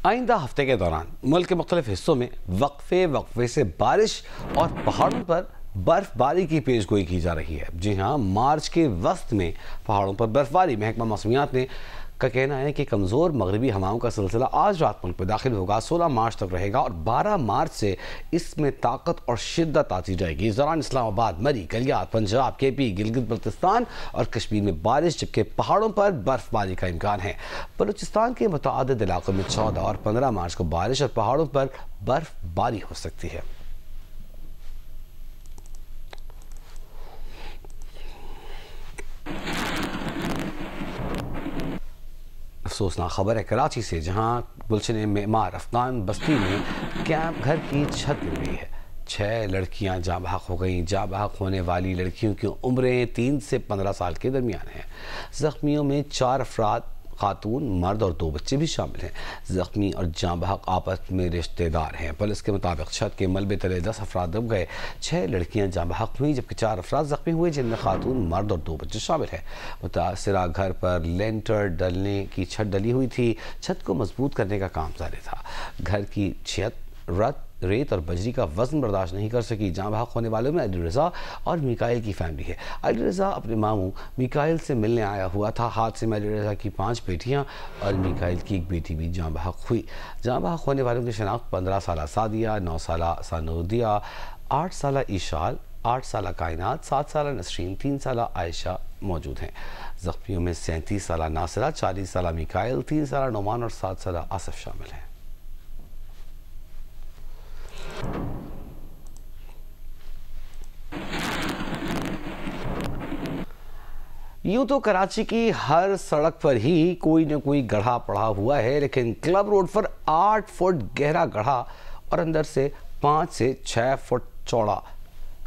आइंदा हफ्ते के दौरान मुल्क के मुख्तलिफ हिस्सों में वक्फे से बारिश और पहाड़ों पर बर्फबारी की पेशगोई की जा रही है। जी हाँ, मार्च के वस्त में पहाड़ों पर बर्फबारी। महकमा मौसमियात ने का कहना है कि कमज़ोर मगरबी हवाओं का सिलसिला आज रात मुल्क में दाखिल होगा, 16 मार्च तक रहेगा और 12 मार्च से इसमें ताकत और शिद्दत आती जाएगी। इस दौरान इस्लामाबाद, मरी, गलियात, पंजाब, केपी, गिलगित बल्तिस्तान और कश्मीर में बारिश, जबकि पहाड़ों पर बर्फबारी का इम्कान है। बलूचिस्तान के मुतअद्दिद इलाकों में 14 और 15 मार्च को बारिश और पहाड़ों पर बर्फबारी हो सकती है। अफसोसनाक खबर है कराची से, जहां गुलशन मेमार अफगान बस्ती में कैंप घर की छत गिर गई है। 6 लड़कियां जाँ बहक हो गईं। जाँ बहक होने वाली लड़कियों की उम्रें 3 से 15 साल के दरमियान हैं। जख्मियों में 4 अफराद खातून, मर्द और 2 बच्चे भी शामिल हैं। जख्मी और जाँ बहक आपस में रिश्तेदार हैं। पुलिस के मुताबिक छत के मलबे तले 10 अफराद दब गए। 6 लड़कियां जाँ बहक हुई, जबकि 4 अफराद जख्मी हुए, जिनमें खातून, मर्द और 2 बच्चे शामिल हैं। मुतासरा घर पर लेंटर डलने की छत डली हुई थी। छत को मजबूत करने का काम जारी था। घर की छत रेत और बजरी का वजन बर्दाश्त नहीं कर सकी। जाँ बहक होने वालों में अली रज़ा और मिकाइल की फैमिली है। अली रज़ा अपने मामू मिकाइल से मिलने आया हुआ था। हादसे में अली रज़ा की 5 बेटियां और मिकाइल की 1 बेटी भी जाँ बहक हुई। जाँ बहक होने वालों की शनाख्त 15 साल सादिया, 9 साल सानूदिया, 8 साल ईशाल, 8 साल कायनात, 7 साल नसरीन, 3 साल आयशा मौजूद हैं। जख्मियों में 37 साल नासिरा, 40 साल मिकाइल, 3 साल नोमान और 7 साल आसफ शामिल हैं। यूं तो कराची की हर सड़क पर ही कोई न कोई गड्ढा पड़ा हुआ है, लेकिन क्लब रोड पर 8 फुट गहरा गड्ढा और अंदर से 5 से 6 फुट चौड़ा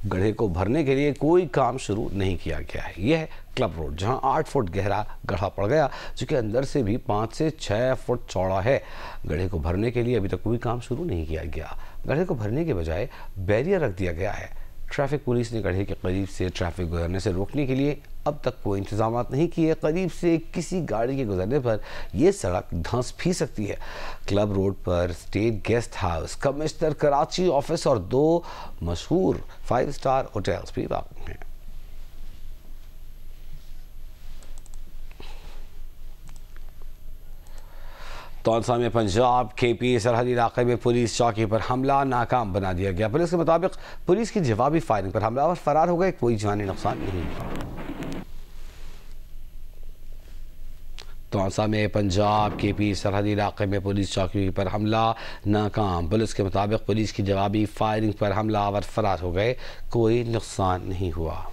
गड्ढे को भरने के लिए कोई काम शुरू नहीं किया गया है। यह है क्लब रोड, जहां 8 फुट गहरा गड्ढा पड़ गया, जो कि अंदर से भी 5 से 6 फुट चौड़ा है। गड्ढे को भरने के लिए अभी तक कोई काम शुरू नहीं किया गया। गड्ढे को भरने के बजाय बैरियर रख दिया गया है। ट्रैफिक पुलिस ने गड्ढे के करीब से ट्रैफिक गुजरने से रोकने के लिए अब तक कोई इंतजाम नहीं किए। करीब से किसी गाड़ी के गुजरने पर यह सड़क धंस भी सकती है। क्लब रोड पर state guest house, commissioner Karachi office और 2 मशहूर 5 स्टार होटल्स भी वाक़ हैं। तौसा में पंजाब केपी सरहदी इलाके में पुलिस चौकी पर हमला नाकाम बना दिया गया। पुलिस के मुताबिक पुलिस की जवाबी फायरिंग पर हमलावर फरार हो गए, कोई जानी नुकसान नहीं हुआ। तौसा में पंजाब केपी सरहदी इलाके में पुलिस चौकी पर हमला नाकाम। पुलिस के मुताबिक पुलिस की जवाबी फायरिंग पर हमलावर फरार हो गए, कोई नुकसान नहीं हुआ।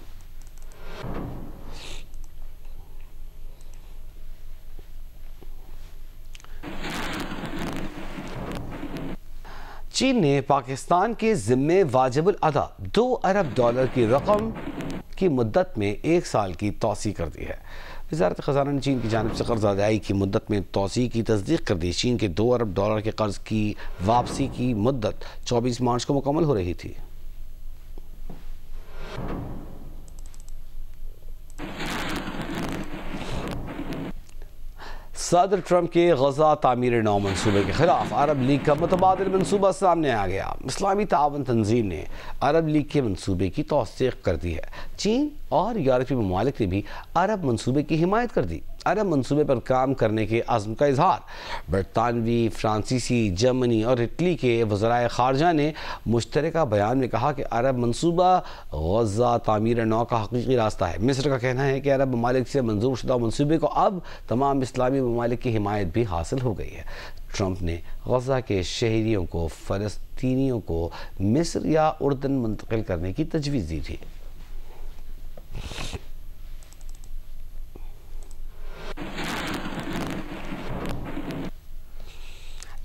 चीन ने पाकिस्तान के जिम्मे वाजिबुल अदा $2 अरब की रकम की मुद्दत में 1 साल की तौसी कर दी है। वज़ारत ख़ज़ाना ने चीन की जानिब से कर्ज अदायगी की मुद्दत में तौसी की तस्दीक कर दी। चीन के $2 अरब के कर्ज की वापसी की मुद्दत 24 मार्च को मुकम्मल हो रही थी। सदर ट्रंप के गजा तामीर नौ मनसूबे के खिलाफ अरब लीग का मुतबादिल मनसूबा सामने आ गया। इस्लामी तावन तंजीम ने अरब लीग के मनसूबे की तौसीक कर दी है। चीन और यूरोपी ममालिक ने भी अरब मनसूबे की हिमायत कर दी। अरब मनसूबे पर काम करने के अज़्म का इजहार बरतानवी, फ्रांसीसी, जर्मनी और इटली के वज़राए ख़ारजा ने मुश्तरका बयान में कहा कि अरब मनसूबा गजा तामीर नौ का हकीकी रास्ता है। मिस्र का कहना है कि अरब ममालिक से मंजूर शुदा मनसूबे को अब तमाम इस्लामी ममालिक की हिमायत भी हासिल हो गई है। ट्रंप ने गजा के शहरियों को फ़लस्तीनियों को मिस्र या उर्दन मुंतकिल करने की तजवीज़ दी थी।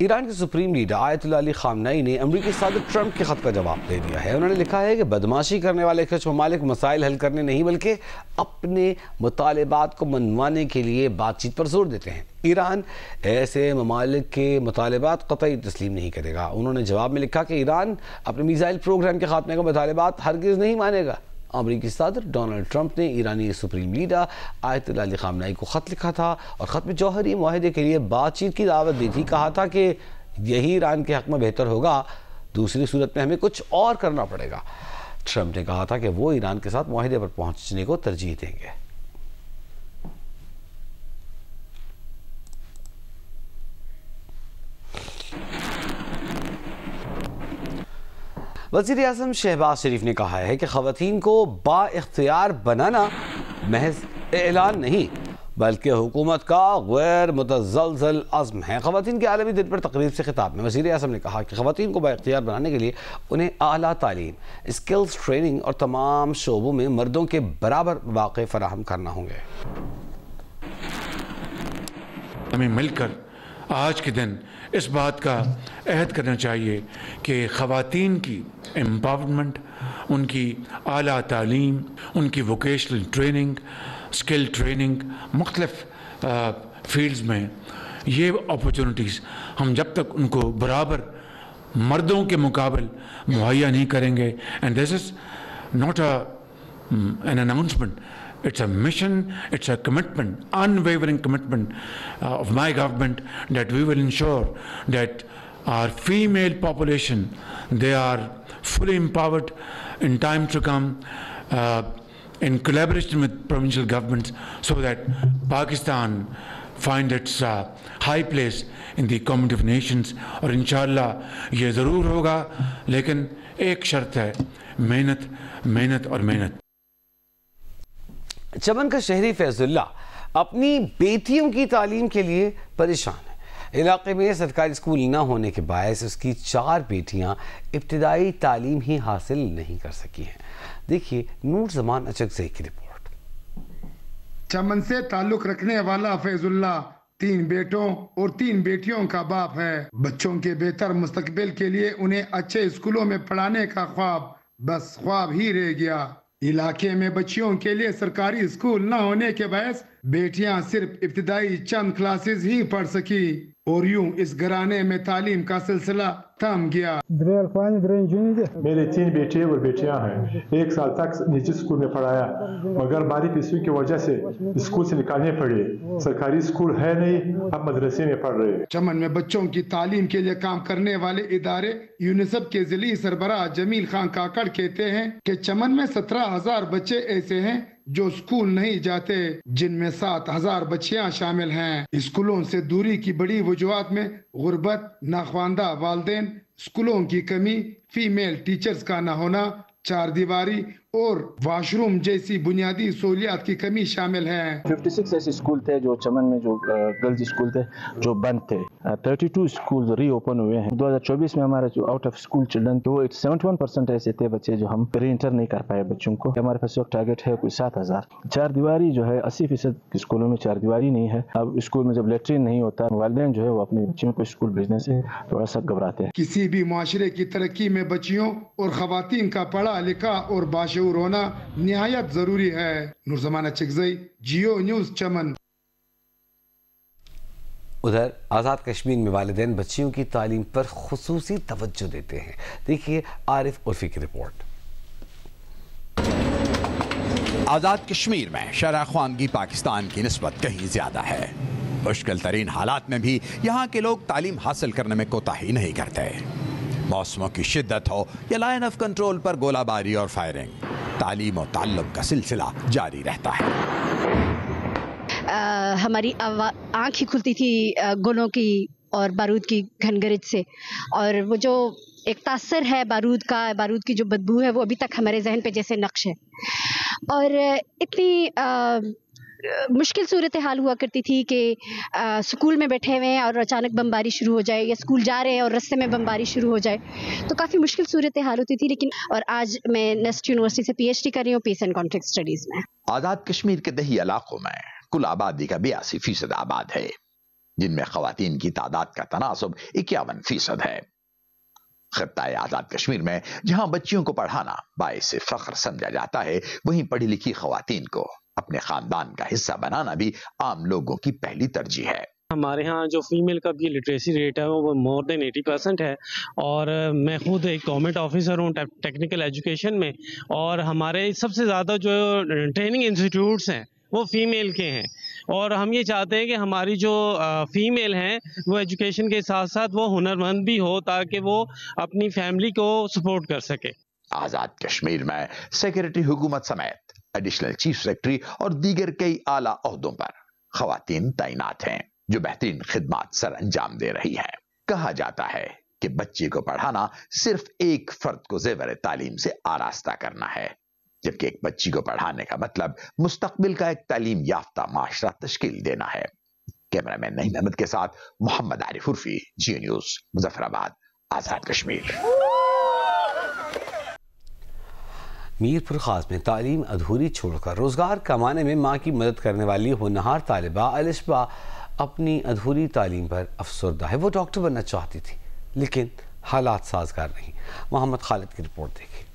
ईरान के सुप्रीम लीडर आयतुल्लाह अली ख़ामनेई ने अमरीकी सदर ट्रंप के ख़त का जवाब दे दिया है। उन्होंने लिखा है कि बदमाशी करने वाले कुछ ममालिक मसाइल हल करने नहीं बल्कि अपने मुतालिबात को मनवाने के लिए बातचीत पर जोर देते हैं। ईरान ऐसे ममालिक के मुतालिबात कतई तस्लीम नहीं करेगा। उन्होंने जवाब में लिखा कि ईरान अपने मिसाइल प्रोग्राम के खात्मे का मुतालिबात हरगिज़ नहीं मानेगा। अमरीकी सदर डोनाल्ड ट्रंप ने ईरानी supreme leader Ayatollah Ali Khamenei को ख़त लिखा था और ख़त में जौहरी मुआहदे के लिए बातचीत की दावत दी थी। कहा था कि यही ईरान के हक़ में बेहतर होगा, दूसरी सूरत में हमें कुछ और करना पड़ेगा। ट्रंप ने कहा था कि वो ईरान के साथ मुआहदे पर पहुंचने को तरजीह देंगे। वज़ीर-ए-आज़म शहबाज शरीफ ने कहा है कि ख़वातीन को बाइख्तियार बनाना महज ऐलान नहीं बल्कि हुकूमत का गैर मुतज़लज़ल अज़्म है। ख़वातीन के आलमी दिन पर तकरीब से खिताब में वज़ीर-ए-आज़म ने कहा कि ख़वातीन को बाइख्तियार बनाने के लिए उन्हें आला तालीम, स्किल्स ट्रेनिंग और तमाम शोबों में मर्दों के बराबर मौक़े फराहम करना होंगे। हमें मिलकर आज के दिन इस बात का अहद करना चाहिए कि ख़वातीन की एम्पावरमेंट, उनकी आला तालीम, उनकी वोकेशनल ट्रेनिंग, स्किल ट्रेनिंग, मुख्तलिफ फील्ड्स में ये अपॉर्चुनिटीज़ हम जब तक उनको बराबर मर्दों के मुकाबले मुहैया नहीं करेंगे, and this is not an announcement, it's a mission, it's a commitment, unwavering commitment of my government, that we will ensure that our female population, they are fully empowered in time to come, in collaboration with provincial governments, so that Pakistan find its high place in the community of nations। और इंशाअल्लाह ये ज़रूर होगा, लेकिन एक शर्त है, मेहनत, मेहनत और मेहनत। चमन का शहरी फैजुल्ला अपनी बेटियों की तालीम के लिए परेशान है। इलाके में सरकारी स्कूल न होने के बायस उसकी 4 बेटियां इब्तिदाई तालीम ही हासिल नहीं कर सकी हैं। देखिए नूर जमान अचकज़ई की रिपोर्ट। चमन से ताल्लुक रखने वाला फैजुल्ला 3 बेटों और 3 बेटियों का बाप है। बच्चों के बेहतर मुस्तकबिल के लिए उन्हें अच्छे स्कूलों में पढ़ाने का ख्वाब बस ख्वाब ही रह गया। इलाके में बच्चियों के लिए सरकारी स्कूल न होने के बायस बेटियां सिर्फ इब्तिदाई चंद क्लासेस ही पढ़ सकी और यूं इस घराने में तालीम का सिलसिला थम गया। मेरे 3 बेटे और बेटियां हैं। 1 साल तक निजी स्कूल में पढ़ाया, मगर मारी पिसवी की वजह से स्कूल से निकालने पड़े। सरकारी स्कूल है नहीं, अब मदरसे में पढ़ रहे हैं। चमन में बच्चों की तालीम के लिए काम करने वाले इदारे यूनिसेफ के जिली सरबराह जमील खान काकड़ कहते हैं कि चमन में 17,000 बच्चे ऐसे हैं जो स्कूल नहीं जाते, जिनमें 7,000 बच्चियां शामिल हैं। स्कूलों से दूरी की बड़ी वजूहात में गुर्बत, नाख्वानदा वालिदैन, स्कूलों की कमी, फीमेल टीचर्स का न होना, 4 दीवारी और वॉशरूम जैसी बुनियादी सहूलियात की कमी शामिल है। 56 ऐसे स्कूल थे जो चमन में, जो गर्ल्स स्कूल थे जो बंद थे। 32 स्कूल रीओपन हुए हैं। 2024 में हमारे जो आउट ऑफ स्कूल चिल्ड्रन थे वो 71% ऐसे थे बच्चे जो हम रीइंटर नहीं कर पाए बच्चों को। हमारे पास एक टारगेट है कोई 7,000। 4 दीवारी जो है 80% स्कूलों में 4 दीवारी नहीं है। अब स्कूल में जब लेटरिन नहीं होता, वालिदैन जो है वो अपने बच्चों को स्कूल भेजने से थोड़ा सा घबराते हैं। किसी भी माशरे की तरक्की में बच्चियों और खवातीन का पढ़ा लिखा और बाशऊर होना निहायत जरूरी है। नूरजमान अचकज़ई, जियो न्यूज़, चमन। उधर आज़ाद कश्मीर में वालिदैन बच्चियों की तालीम पर खुसूसी तवज्जो देते हैं। देखिए आरिफ उल्फी की रिपोर्ट। आज़ाद कश्मीर में शरह ख्वानगी पाकिस्तान की निस्बत कहीं ज्यादा है। मुश्किल तरीन हालात में भी यहाँ के लोग तालीम हासिल करने में कोताही नहीं करते। मौसमों की शिद्दत हो या लाइन ऑफ कंट्रोल पर गोलाबारी और फायरिंग, तालीम और ताल्लुम का सिलसिला जारी रहता है। हमारी आँख ही खुलती थी गोलों की और बारूद की घनगरज से, और वो जो एक तासर है बारूद का, बारूद की जो बदबू है वो अभी तक हमारे जहन पे जैसे नक्श है। और इतनी मुश्किल सूरत हाल हुआ करती थी कि स्कूल में बैठे हुए हैं और अचानक बमबारी शुरू हो जाए, या स्कूल जा रहे हैं और रास्ते में बमबारी शुरू हो जाए, तो काफ़ी मुश्किल सूरत हाल होती थी। लेकिन और आज मैं नेस्ट यूनिवर्सिटी से PhD कर रही हूँ पीस एंड कॉन्फ्लिक्ट स्टडीज़ में। आज़ाद कश्मीर के दही इलाकों में कुल आबादी का 82% आबाद है, जिनमें खवातीन की तादाद का तनासुब 51% है। खित्ता आज़ाद कश्मीर में जहां बच्चियों को पढ़ाना बाइस फख्र समझा जाता है, वहीं पढ़ी लिखी खवातीन को अपने खानदान का हिस्सा बनाना भी आम लोगों की पहली तरजीह है। हमारे यहाँ जो फीमेल का भी लिटरेसी रेट है वो मोर देन 80% है, और मैं खुद एक गवर्नमेंट ऑफिसर हूँ टेक्निकल एजुकेशन में, और हमारे सबसे ज़्यादा जो ट्रेनिंग इंस्टीट्यूट्स हैं वो फीमेल के हैं, और हम ये चाहते हैं कि हमारी जो फीमेल हैं वो एजुकेशन के साथ साथ वो हुनरमंद भी हो ताकि वो अपनी फैमिली को सपोर्ट कर सके। आजाद कश्मीर में सेक्रेटरी हुकूमत समेत एडिशनल चीफ सेक्रेटरी और दीगर कई आला ओहदों पर खवातीन तैनात हैं जो बेहतरीन खिदमात सर अंजाम दे रही हैं। कहा जाता है कि बच्चे को पढ़ाना सिर्फ एक फर्द को ज़ेवर तालीम से आरास्ता करना है, जबकि एक बच्ची को पढ़ाने का मतलब मुस्तकबिल का एक तालीम याफ्ता माशरा तश्कील देना है। कैमरामैन नईम अहमद के साथ मोहम्मद आरिफ उर्फी, जियो न्यूज, मुजफ्फराबाद, आजाद कश्मीर। मीरपुर खास में तालीम अधूरी छोड़कर रोजगार कमाने में मां की मदद करने वाली होनहार तालिबा अलिशबा अपनी अधूरी तालीम पर अफसरदा है। वो डॉक्टर बनना चाहती थी लेकिन हालात साजगार नहीं। मोहम्मद खालिद की रिपोर्ट देखिए।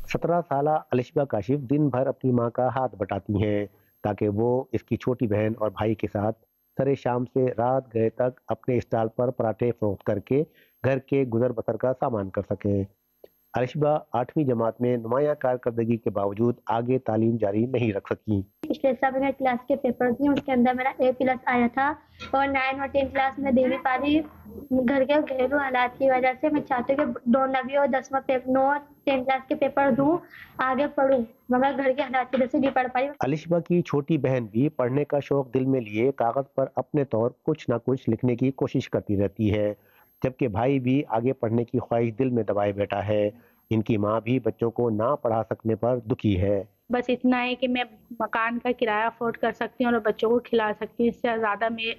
17 साला अलिशबा काशिफ दिन भर अपनी मां का हाथ बटाती हैं ताकि वो इसकी छोटी बहन और भाई के साथ सरे शाम से रात गए तक अपने स्टॉल पर पराठे फरोख्त करके घर के गुजर बसर का सामान कर सकें। अलिशबा 8वीं जमात में नुमाया कारकर्दगी के बावजूद आगे तालीम जारी नहीं रख सकी। पिछले सब क्लास के पेपर दिए, उसके अंदर मेरा A+ आया था और 9 और 10 क्लास में दे नहीं पा रही। घर के घरेलू हालात की वजह से मैं चाहती हूँ कि 9 और 9 और 10 क्लास के पेपर दूँ, आगे पढ़ूँ, मगर घर के हालात की वजह से नहीं पढ़ पाई। अलिशबा की छोटी बहन भी पढ़ने का शौक दिल में लिए कागज पर अपने तौर कुछ न कुछ लिखने की कोशिश करती रहती है, जबकि भाई भी आगे पढ़ने की ख्वाहिश दिल में दबाए बैठा है। इनकी माँ भी बच्चों को ना पढ़ा सकने पर दुखी है। बस इतना है कि मैं मकान का किराया अफोर्ड कर सकती हूँ और बच्चों को खिला सकती हूँ, इससे ज़्यादा मैं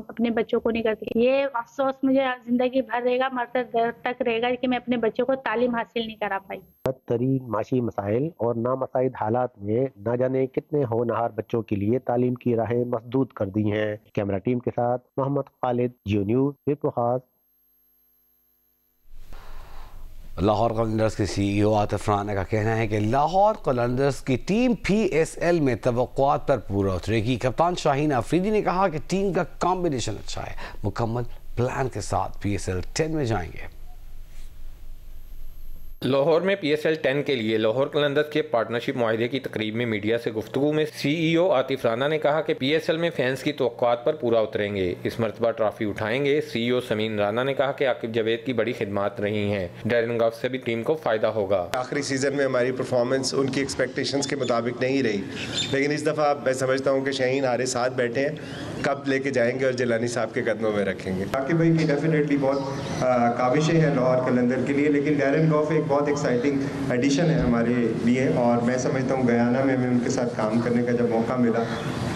अपने बच्चों को नहीं करती। ये अफसोस मुझे ज़िंदगी भर रहेगा, मरते दर तक रहेगा कि मैं अपने बच्चों को तालीम हासिल नहीं करा पाई। बदतरीन माशी मसाइल और नामसाइद हालात में न जाने कितने होनहार बच्चों के लिए तालीम की राहें मसदूद कर दी हैं। कैमरा टीम के साथ मोहम्मद खालिद, जियो न्यूज़, मीरपुर खास। लाहौर कलंदर्स के CEO आतिफ राना का कहना है कि लाहौर कलंदर्स की टीम PSL में तवक्कुआत पर पूरा उतरेगी। कप्तान शाहीन अफरीदी ने कहा कि टीम का कॉम्बिनेशन अच्छा है, मुकम्मल प्लान के साथ PSL 10 में जाएंगे। लाहौर में PSL 10 के लिए लाहौर कलंदर्स के पार्टनरशिप मुआहदे की तकरीब में मीडिया से गुफ्तगू में CEO आतिफ राना ने कहा कि PSL में फैंस की तवक्कुआत पर पूरा उतरेंगे, इस मरतबा ट्रॉफी उठाएंगे। CEO समीन राना ने कहा कि आकिब जावेद की बड़ी खिदमात रही हैं, डैरन गॉफ से भी टीम को फ़ायदा होगा। आखिरी सीज़न में हमारी परफॉर्मेंस उनकी एक्सपेक्टेशंस के मुताबिक नहीं रही, लेकिन इस दफ़ा मैं समझता हूँ कि शाहीन हमारे साथ बैठे हैं, कब लेके जाएंगे और जिलानी साहब के कदमों में रखेंगे। आकिब भाई की डेफिनेटली बहुत काविशें हैं लाहौर कलंदर के लिए, लेकिन डैरन गॉफ एक बहुत एक्साइटिंग एडिशन है हमारे लिए और मैं समझता हूँ गयाना में हमें उनके साथ काम करने का जब मौका मिला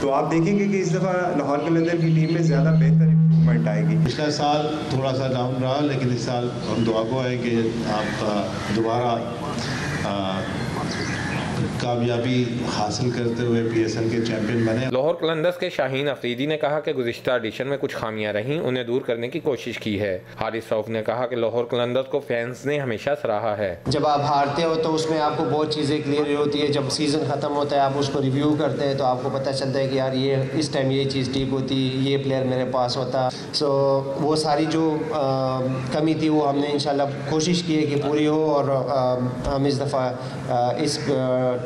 तो आप देखेंगे कि इस दफ़ा लाहौर कलंदर की टीम में ज़्यादा बेहतर इम्प्रूवमेंट आएगी। पिछला साल थोड़ा सा डाउन रहा, लेकिन इस साल हम दुआ को है कि आप दोबारा कामयाबी हासिल करते हुए PSL के चैंपियन बने। लाहौर कलंदर्स के शाहीन अफरीदी ने कहा कि गुज़िश्ता एडिशन में कुछ खामियां रहीं, उन्हें दूर करने की कोशिश की है। हारिस रऊफ ने कहा कि लाहौर कलंदर्स को फैंस ने हमेशा सराहा है। जब आप हारते हो तो उसमें आपको बहुत चीज़ें क्लियर होती है, जब सीज़न ख़त्म होता है आप उसको रिव्यू करते हैं तो आपको पता चलता है कि यार ये इस टाइम ये चीज़ ठीक होती, ये प्लेयर मेरे पास होता। सो वो सारी जो कमी थी वो हमने इंशाल्लाह कोशिश की है कि पूरी हो और हम इस दफ़ा इस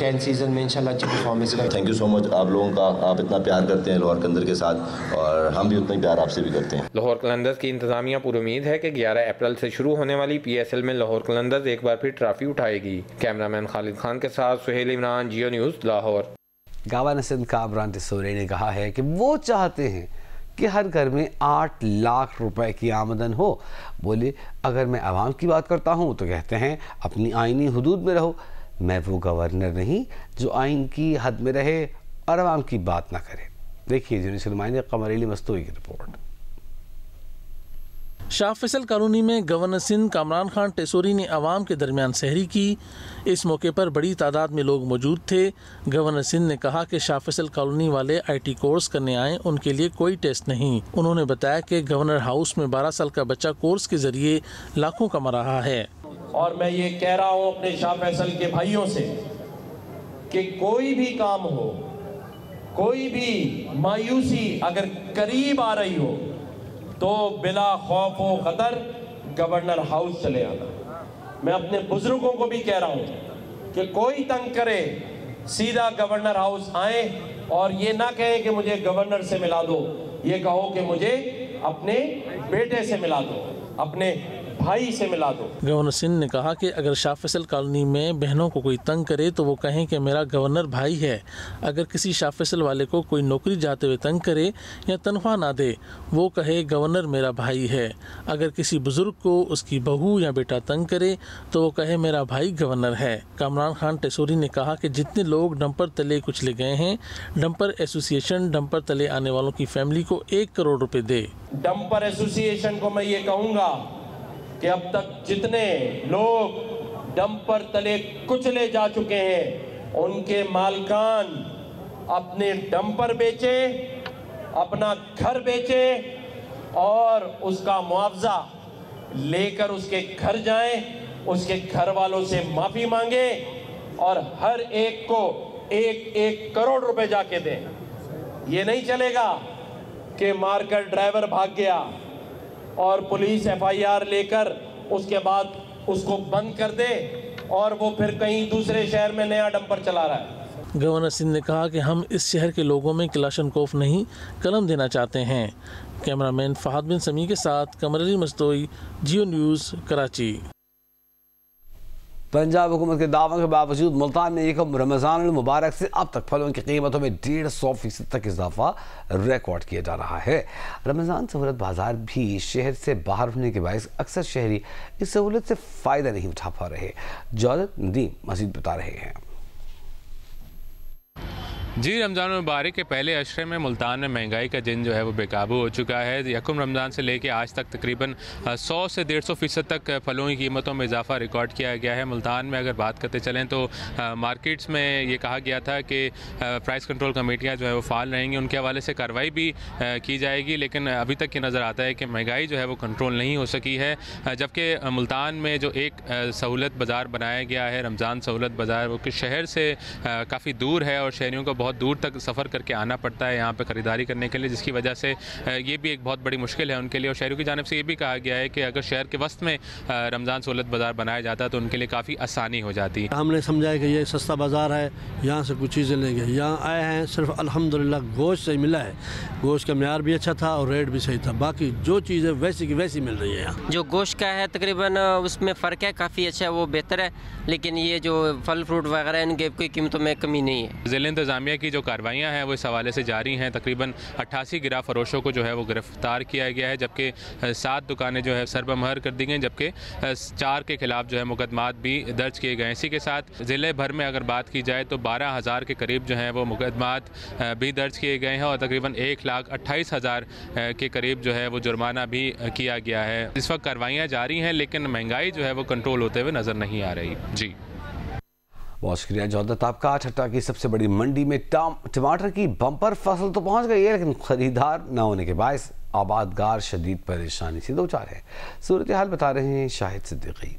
10 सीजन में इंशाल्लाह अच्छी परफॉर्मेंस करें। थैंक यू सो मच आप लोगों का, आप इतना प्यार करते हैं लाहौर कलंदर के साथ और हम भी उतना ही प्यार आपसे भी करते हैं। लाहौर कलंदर्स की इंतजामिया पूरी उम्मीद है कि 11 अप्रैल से शुरू होने वाली PSL में लाहौर कलंदर्स एक बार फिर ट्रॉफी उठाएगी। कैमरामैन खालिद खान के साथ सुहेल इमरान, जियो न्यूज़, लाहौर। गवर्नर सिंध कामरान टिसोरी ने कहा है कि वो चाहते हैं कि हर घर में 8 लाख रुपए की आमदन हो। बोले अगर मैं आवाम की बात करता हूँ तो कहते हैं अपनी आईनी हुदूद में रहो। मैं वो गवर्नर नहीं जो आइन की हद में रहे और आवाम की बात ना करे। देखिए यूनिस नुमाइंदे कमर अली मस्तूई की रिपोर्ट। शाह फैसल कॉलोनी में गवर्नर सिंध कामरान खान टेसोरी ने आवाम के दरमियान सहरी की। इस मौके पर बड़ी तादाद में लोग मौजूद थे। गवर्नर सिंध ने कहा कि शाह फैसल कॉलोनी वाले IT कोर्स करने आए, उनके लिए कोई टेस्ट नहीं। उन्होंने बताया कि गवर्नर हाउस में 12 साल का बच्चा कोर्स के जरिए लाखों कमा रहा है। और मैं ये कह रहा हूँ अपने शाह फैसल के भाइयों से कि कोई भी काम हो कोई भी मायूसी अगर करीब आ रही हो तो बिला खौफ व खतर गवर्नर हाउस चले आना। मैं अपने बुजुर्गों को भी कह रहा हूँ कि कोई तंग करे सीधा गवर्नर हाउस आए और ये ना कहे कि मुझे गवर्नर से मिला दो, ये कहो कि मुझे अपने बेटे से मिला दो, अपने भाई से मिला दो। गवर्नर सिंह ने कहा कि अगर शाह फैसल कॉलोनी में बहनों को कोई तंग करे तो वो कहें कि मेरा गवर्नर भाई है। अगर किसी शाह फैसल वाले को कोई नौकरी जाते हुए तंग करे या तनख्वाह ना दे, वो कहे गवर्नर मेरा भाई है। अगर किसी बुजुर्ग को उसकी बहू या बेटा तंग करे तो वो कहे मेरा भाई गवर्नर है। कामरान खान टेसोरी ने कहा कि जितने लोग डंपर तले कुचले गए हैं, डंपर एसोसिएशन डंपर तले आने वालों की फैमिली को 1 करोड़ रुपए दे। डंपर एसोसिएशन को मैं ये कहूँगा कि अब तक जितने लोग डंपर तले कुचले जा चुके हैं, उनके मालकान अपने डंपर बेचे, अपना घर बेचे और उसका मुआवजा लेकर उसके घर जाएं, उसके घर वालों से माफी मांगे और हर एक को 1-1 करोड़ रुपए जाके दें। ये नहीं चलेगा कि मारकर ड्राइवर भाग गया और पुलिस FIR लेकर उसके बाद उसको बंद कर दे और वो फिर कहीं दूसरे शहर में नया डंपर चला रहा है। गवर्नर सिंह ने कहा कि हम इस शहर के लोगों में क्लाशनकोफ नहीं, कलम देना चाहते हैं। कैमरामैन फहद बिन समी के साथ कमर अली मस्तोई, जियो न्यूज़, कराची। पंजाब हुकूमत के दावों के बावजूद मुल्तान में एकम रमज़ान मुबारक से अब तक फलों की कीमतों में 150% तक इजाफा रिकॉर्ड किया जा रहा है। रमज़ान सहूलत बाजार भी शहर से बाहर होने के बायस अक्सर शहरी इस सहूलत से फ़ायदा नहीं उठा पा रहे। जौलत नदीम मज़ीद बता रहे हैं। जी, रमज़ान मुबारक के पहले अशरे में मुल्तान में महंगाई का जिन जो है वो बेकाबू हो चुका है। यकम रमज़ान से लेके आज तक तकरीबन 100 से 150% तक फलों की कीमतों में इजाफा रिकॉर्ड किया गया है। मुल्तान में अगर बात करते चलें तो मार्केट्स में ये कहा गया था कि प्राइस कंट्रोल कमेटियाँ जो है वो फ़ाल रहेंगी, उनके हवाले से कार्रवाई भी की जाएगी, लेकिन अभी तक ये नज़र आता है कि महंगाई जो है वो कंट्रोल नहीं हो सकी है। जबकि मुल्तान में जो एक सहूलत बाज़ार बनाया गया है, रमज़ान सहूलत बाज़ार, वो कि शहर से काफ़ी दूर है और शहरियों को बहुत दूर तक सफ़र करके आना पड़ता है यहाँ पे ख़रीदारी करने के लिए, जिसकी वजह से ये भी एक बहुत बड़ी मुश्किल है उनके लिए। और शहरों की जानिब से ये भी कहा गया है कि अगर शहर के वस्त में रमज़ान सहूलत बाज़ार बनाया जाता तो उनके लिए काफ़ी आसानी हो जाती। हमने समझा कि ये सस्ता बाज़ार है, यहाँ से कुछ चीज़ें लेंगे। यहाँ आए हैं सिर्फ अल्हम्दुलिल्लाह गोश्त से मिला है, गोश्त का म्यार भी अच्छा था और रेट भी सही था। बाकी जो चीज़ें वैसी की वैसी मिल रही है। यहाँ जो गोश्त का है तकरीबन उसमें फ़र्क है, काफ़ी अच्छा है, वो बेहतर है, लेकिन ये जो फल फ्रूट वगैरह इनके कोई कीमतों में कमी नहीं है। ज़िला इंतज़ामिया की जो कार्रवाइयाँ हैं वो इस हवाले से जारी हैं। तकरीबन 88 गिरा फरोशों को जो है वो गिरफ्तार किया गया है, जबकि 7 दुकानें जो है सरबमहर कर दी गई, जबकि 4 के खिलाफ जो है मुकदमात भी दर्ज किए गए। इसी के साथ ज़िले भर में अगर बात की जाए तो 12,000 के करीब जो हैं वो मुकदमात भी दर्ज किए गए हैं और तकरीबन 1,28,000 के करीब जो है वो जुर्माना भी किया गया है। इस वक्त कार्रवाइयाँ जारी हैं, लेकिन महंगाई जो है वो कंट्रोल होते हुए नज़र नहीं आ रही। जी, बहुत शुक्रिया जौदत आपका। ठट्टा की सबसे बड़ी मंडी में टमाटर की बम्पर फसल तो पहुंच गई है, लेकिन खरीदार न होने के बायस आबादगार शदीद परेशानी से दो चार है। सूरत हाल बता रहे हैं शाहिद सिद्दीकी।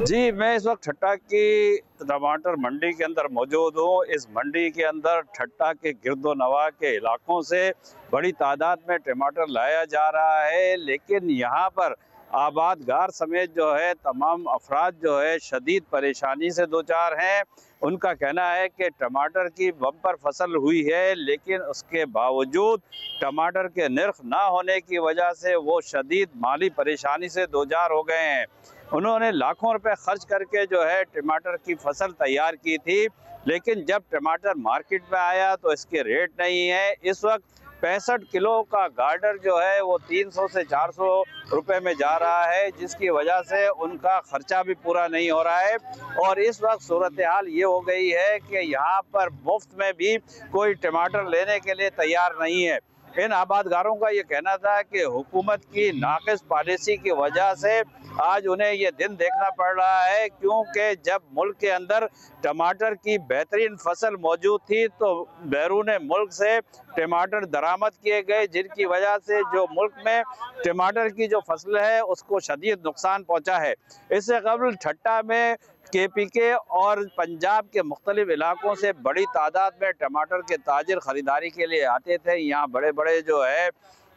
जी, मैं इस वक्त ठट्टा की टमाटर मंडी के अंदर मौजूद हूँ। इस मंडी के अंदर ठट्टा के गिरदो नवा के इलाकों से बड़ी तादाद में टमाटर लाया जा रहा है, लेकिन यहाँ पर आबादगार समेत जो है तमाम अफराद जो है शदीद परेशानी से दो चार हैं। उनका कहना है कि टमाटर की बम्पर फसल हुई है, लेकिन उसके बावजूद टमाटर के नर्ख ना होने की वजह से वो शदीद माली परेशानी से दो चार हो गए हैं। उन्होंने लाखों रुपए खर्च करके जो है टमाटर की फसल तैयार की थी, लेकिन जब टमाटर मार्केट में आया तो इसके रेट नहीं है। इस वक्त 65 किलो का गार्डर जो है वो 300 से 400 रुपए में जा रहा है, जिसकी वजह से उनका खर्चा भी पूरा नहीं हो रहा है। और इस वक्त सूरत हाल ये हो गई है कि यहाँ पर मुफ्त में भी कोई टमाटर लेने के लिए तैयार नहीं है। इन आबादगारों का ये कहना था कि हुकूमत की नाक़िस पॉलिसी की वजह से आज उन्हें ये दिन देखना पड़ रहा है, क्योंकि जब मुल्क के अंदर टमाटर की बेहतरीन फसल मौजूद थी तो बैरून मुल्क से टमाटर दरामद किए गए, जिनकी वजह से जो मुल्क में टमाटर की जो फसल है उसको शदीद नुकसान पहुंचा है। इससे कबल ठट्टा में KPK और पंजाब के मुख्तलिफ इलाकों से बड़ी तादाद में टमाटर के ताजिर ख़रीदारी के लिए आते थे। यहाँ बड़े बड़े जो है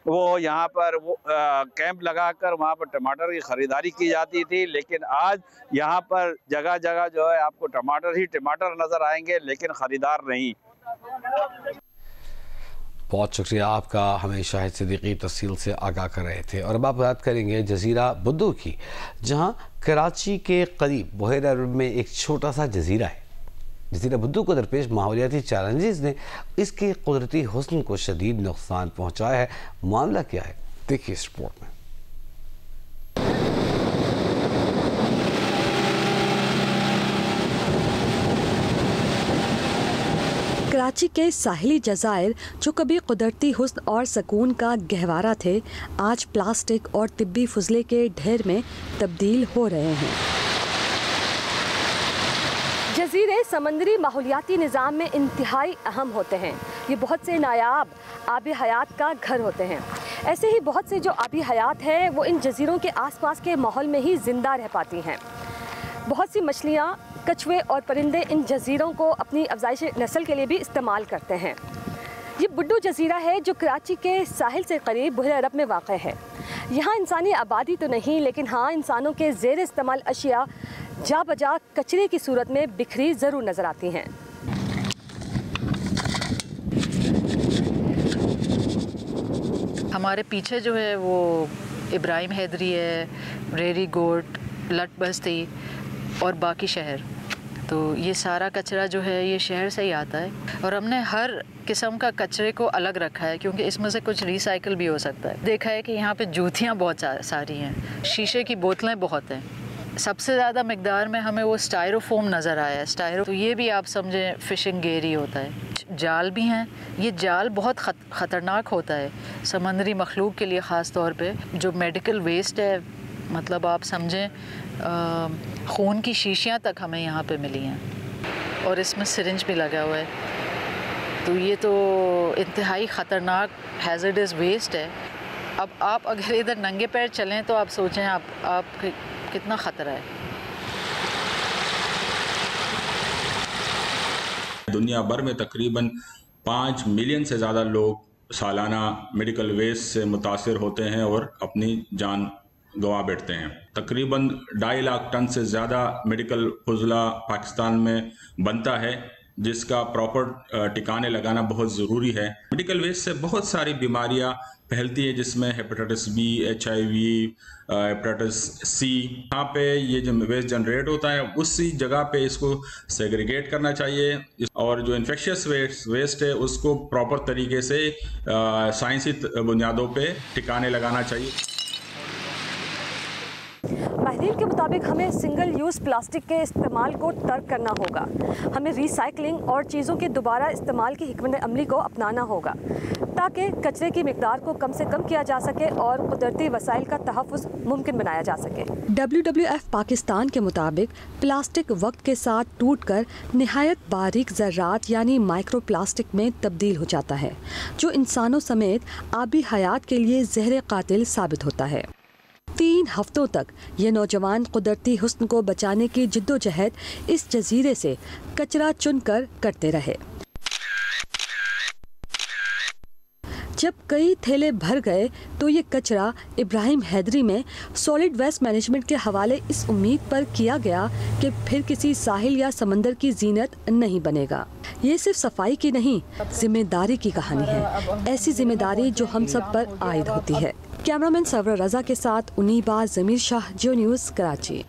वो यहाँ पर वो कैंप लगाकर वहाँ पर टमाटर की ख़रीदारी की जाती थी, लेकिन आज यहाँ पर जगह जगह जो है आपको टमाटर ही टमाटर नज़र आएंगे, लेकिन ख़रीदार नहीं। बहुत शुक्रिया आपका, हमें शाहिद सिद्दीकी तफसील से आगाह कर रहे थे। और अब आप बात करेंगे जजीरा बुद्दू की, जहाँ कराची के करीब बहर अरब में एक छोटा सा जजीरा है। जजीरा बुद्दू को दरपेश माहौलियाती चैलेंजेस ने इसके कुदरती हुस्न को शदीद नुकसान पहुँचाया है। मामला क्या है, देखिए इस रिपोर्ट में। कराची के साहिली जज़ायर जो कभी कुदरती हुस्न और सुकून का गहवारा थे, आज प्लास्टिक और तिब्बी फुजले के ढेर में तब्दील हो रहे हैं। जजीरे समंदरी माहौलियाती निज़ाम में इंतहाई अहम होते हैं। ये बहुत से नायाब आबी हयात का घर होते हैं। ऐसे ही बहुत से जो आबी हयात हैं वो इन जजीरों के आसपास के माहौल में ही ज़िंदा रह पाती हैं। बहुत सी मछलियाँ, कछुए और परिंदे इन जजीरों को अपनी अफजाइश नस्ल के लिए भी इस्तेमाल करते हैं। ये बुड्डू जजीरा है जो कराची के साहिल से करीब बहर अरब में वाक़ है। यहाँ इंसानी आबादी तो नहीं, लेकिन हाँ इंसानों के ज़ेर इस्तेमाल अशिया जा बजा कचरे की सूरत में बिखरी ज़रूर नज़र आती हैं। हमारे पीछे जो है वो इब्राहिम हैदरी है, रेरी गोट, लट बस्ती और बाकी शहर। तो ये सारा कचरा जो है ये शहर से ही आता है और हमने हर किस्म का कचरे को अलग रखा है क्योंकि इसमें से कुछ रिसाइकिल भी हो सकता है। देखा है कि यहाँ पे जूतियाँ बहुत सारी हैं, शीशे की बोतलें बहुत हैं। सबसे ज़्यादा मिकदार में हमें वो स्टायरोफोम नज़र आया है। स्टायरो तो ये भी आप समझें फ़िशिंग गेयर ही होता है। जाल भी हैं, ये जाल बहुत ख़तरनाक होता है समंदरी मखलूक के लिए, ख़ास तौर पे जो मेडिकल वेस्ट है, मतलब आप समझें खून की शीशियाँ तक हमें यहाँ पे मिली हैं और इसमें सिरिंज भी लगा हुआ है। तो ये तो इंतहाई ख़तरनाक हैज़र्डस वेस्ट है। अब आप अगर इधर नंगे पैर चलें तो आप सोचें आप कितना ख़तरा है। दुनिया भर में तकरीबन 5 मिलियन से ज़्यादा लोग सालाना मेडिकल वेस्ट से मुतासिर होते हैं और अपनी जान गंवा बैठते हैं। तकरीबन 2.5 लाख टन से ज़्यादा मेडिकल फुजला पाकिस्तान में बनता है, जिसका प्रॉपर ठिकाने लगाना बहुत ज़रूरी है। मेडिकल वेस्ट से बहुत सारी बीमारियां फैलती है, जिसमें hepatitis B, HIV, hepatitis C। यहाँ पे ये जो वेस्ट जनरेट होता है उसी जगह पे इसको सेग्रीगेट करना चाहिए और जो इन्फेक्शियस वेस्ट है उसको प्रॉपर तरीके से साइंसी बुनियादों पे ठिकाने लगाना चाहिए। माहिरीन के मुताबिक हमें सिंगल यूज़ प्लास्टिक के इस्तेमाल को तर्क करना होगा। हमें रिसाइकलिंग और चीज़ों के दोबारा इस्तेमाल की हिकमत अमली को अपनाना होगा ताकि कचरे की मिकदार को कम से कम किया जा सके और कुदरती वसाइल का तहफ़्फ़ुज़ मुमकिन बनाया जा सके। WWF पाकिस्तान के मुताबिक प्लास्टिक वक्त के साथ टूट कर नहायत बारीक ज़र्रात यानी माइक्रो प्लास्टिक में तब्दील हो जाता है, जो इंसानों समेत आबी हयात के लिए ज़हर कातिल साबित होता है। 3 हफ्तों तक ये नौजवान कुदरती हुस्न को बचाने की जिद्दोजहद इस जजीरे से कचरा चुनकर करते रहे। जब कई थैले भर गए तो ये कचरा इब्राहिम हैदरी में सॉलिड वेस्ट मैनेजमेंट के हवाले इस उम्मीद पर किया गया कि फिर किसी साहिल या समंदर की जीनत नहीं बनेगा। ये सिर्फ सफाई की नहीं, जिम्मेदारी की कहानी है, ऐसी जिम्मेदारी जो हम सब पर आयद होती है। कैमरामैन सरवर रजा के साथ उनीबा जमीर शाह, जियो न्यूज़, कराची।